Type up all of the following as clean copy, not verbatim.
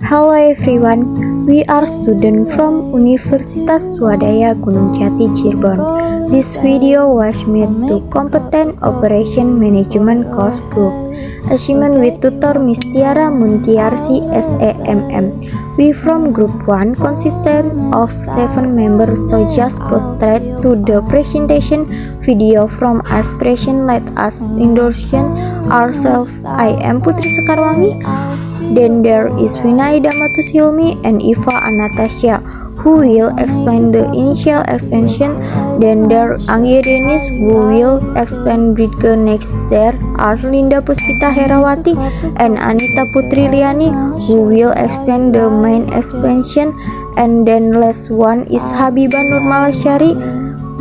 Hello everyone, we are students from Universitas Swadaya Gunung Jati Cirebon. This video was made to Competent Operation Management Course Group, assignment with tutor Miss Tiara Muntiarsi SEMM. We from Group 1 consisted of 7 members, so just go straight to the presentation video from Aspiration. Let us introduce ourselves. I am Putri Sekarwangi. Then there is Vinaida Matusilmi and Eva Anastasia, who will explain the initial expansion. Then there Anggia Denis, who will explain Bridge. Next there are Linda Puspita Herawati and Anita Putri Liani, who will explain the main expansion. And then last one is Habibah Nurmalashari.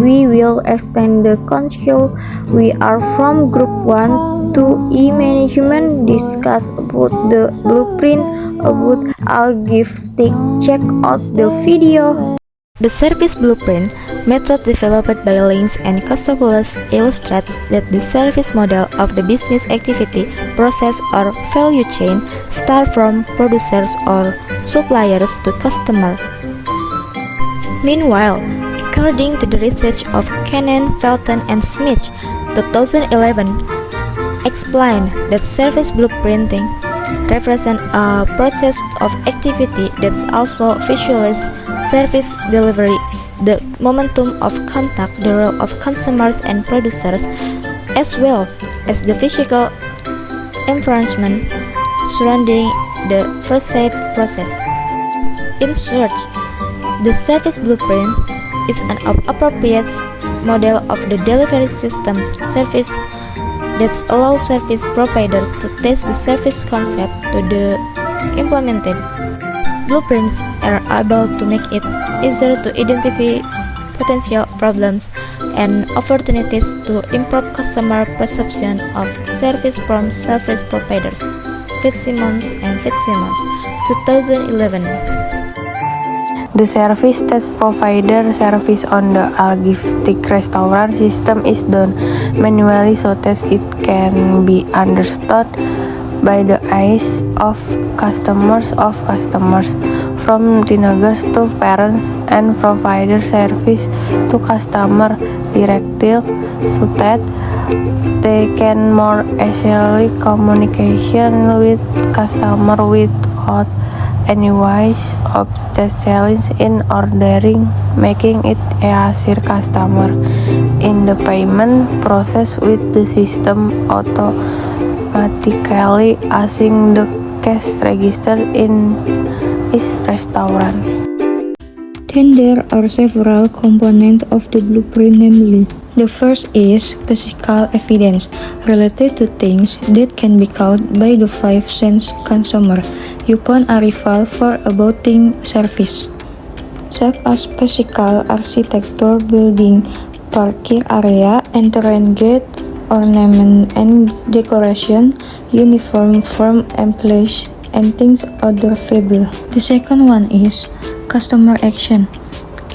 We will explain the console. We are from Group 1 to E-Management, discuss about the blueprint about. I'll give stick, check out the video. The service blueprint method developed by Links and Costopoulos illustrates that the service model of the business activity, process or value chain start from producers or suppliers to customer. Meanwhile, according to the research of Cannon, Felton, and Smith, 2011, explained that service blueprinting represents a process of activity that's also visualizes service delivery, the momentum of contact, the role of consumers and producers, as well as the physical environment surrounding the facade process. In short, the service blueprint is an appropriate model of the delivery system service that allows service providers to test the service concept to the implemented. Blueprints are able to make it easier to identify potential problems and opportunities to improve customer perception of service from service providers. Fitzsimmons and Fitzsimmons, 2011. The service test provider service on the Algistick restaurant system is done manually so that it can be understood by the eyes of customers, from teenagers to parents, and provider service to customer directly so that they can more easily communication with customer without any ways of the challenge in ordering, making it easier customer in the payment process with the system automatically assigning the cash register in each restaurant. Then there are several components of the blueprint, namely, the first is physical evidence related to things that can be caught by the 5 sense consumer upon arrival for abouting service, such as physical architecture, building, parking area, entrance gate, ornament and decoration, uniform from employees, and things other valuable. The second one is customer action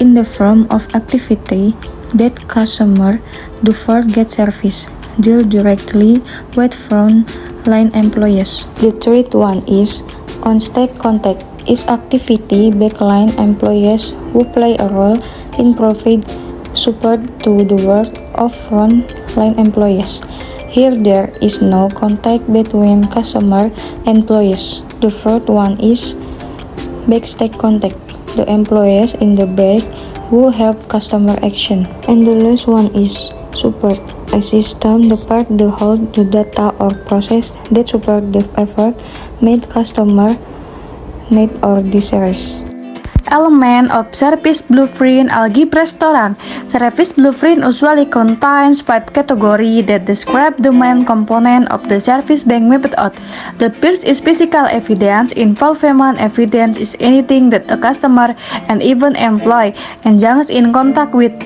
in the form of activity that customer do for get service, deal directly with front line employees. The third one is on-site contact is activity backline employees who play a role in provide support to the work of front line employees. Here there is no contact between customer and employees. The fourth one is backstage contact, the employees in the back who help customer action. And the last one is support, a system the part that hold the data or process that support the effort made customer need or desires. Element of service blueprint Algi restaurant. Service blueprint usually contains 5 categories that describe the main component of the service being mapped out. The first is physical evidence. Involvement evidence is anything that a customer and even employee engages in contact with,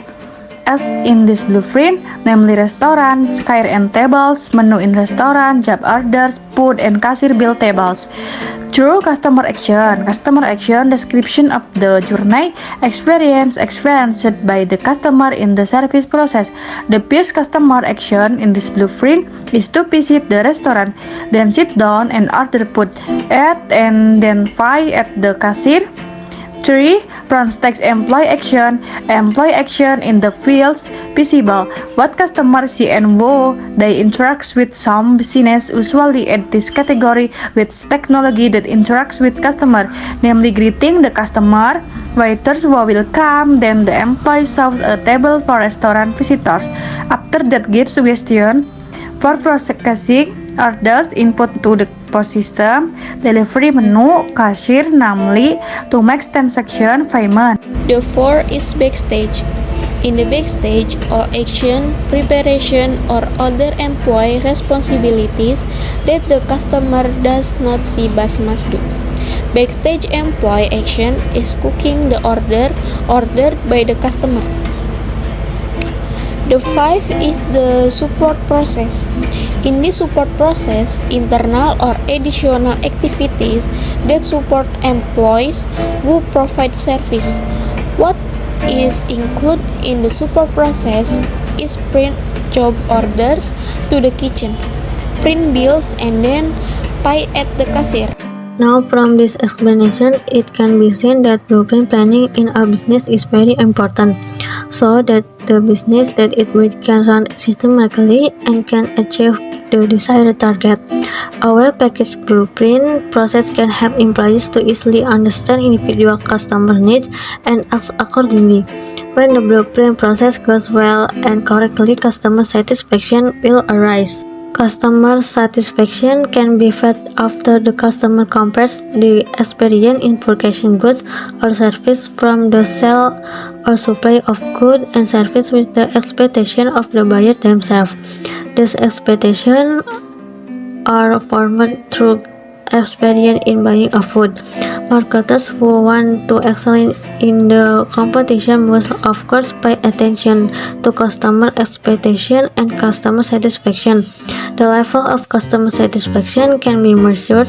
as in this blueprint, namely restaurants, chair and tables, menu in restaurant, job orders, food and cashier bill tables. Through customer action description of the journey experience experienced by the customer in the service process. The first customer action in this blueprint is to visit the restaurant, then sit down and order food. at and then pay at the cashier. 3. Front text employee action in the fields visible. What customers see and how they interact with some business usually at this category with technology that interacts with customer, namely greeting the customer, waiters who will come, then the employee serves a table for restaurant visitors. After that give suggestion for processing orders, input to the POS system, delivery menu, cashier, namely to make transaction payment. The fourth is backstage. In the backstage, all action, preparation, or other employee responsibilities that the customer does not see but must do. Backstage employee action is cooking the order ordered by the customer. The fifth is the support process. In this support process, internal or additional activities that support employees who provide service. What is included in the support process is print job orders to the kitchen, print bills, and then pay at the cashier. Now from this explanation, it can be seen that blueprint planning in a business is very important, so that the business that it will can run systematically and can achieve the desired target. A well-packaged blueprint process can help employees to easily understand individual customer needs and act accordingly. When the blueprint process goes well and correctly, customer satisfaction will arise. Customer satisfaction can be felt after the customer compares the experience in purchasing goods or service from the sale or supply of goods and service with the expectation of the buyer themselves. These expectations are formed through experience in buying a food. Marketers who want to excel in the competition must of course pay attention to customer expectation and customer satisfaction. The level of customer satisfaction can be measured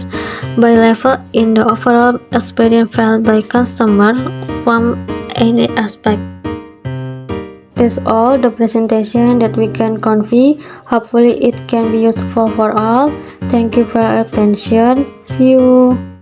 by level in the overall experience felt by customer from any aspect. That's all the presentation that we can convey. Hopefully it can be useful for all. Thank you for your attention. See you.